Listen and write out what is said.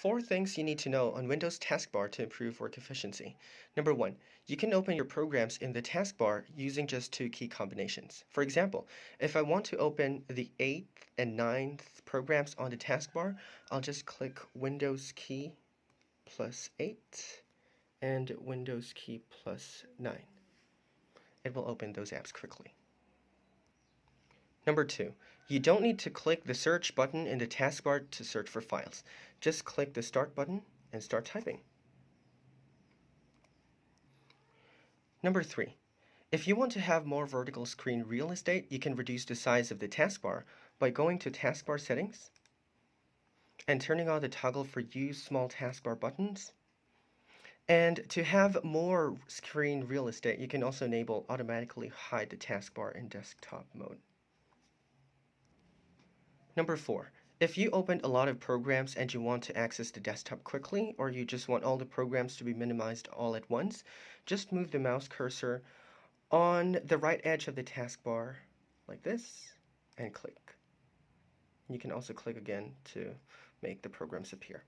Four things you need to know on Windows Taskbar to improve work efficiency. Number one, you can open your programs in the taskbar using just two key combinations. For example, if I want to open the 8th and 9th programs on the taskbar, I'll just click Windows key plus 8 and Windows key plus 9. It will open those apps quickly. Number two, you don't need to click the search button in the taskbar to search for files. Just click the start button and start typing. Number three, if you want to have more vertical screen real estate, you can reduce the size of the taskbar by going to taskbar settings and turning on the toggle for use small taskbar buttons. And to have more screen real estate, you can also enable automatically hide the taskbar in desktop mode. Number four, if you opened a lot of programs and you want to access the desktop quickly, or you just want all the programs to be minimized all at once, just move the mouse cursor on the right edge of the taskbar like this and click. You can also click again to make the programs appear.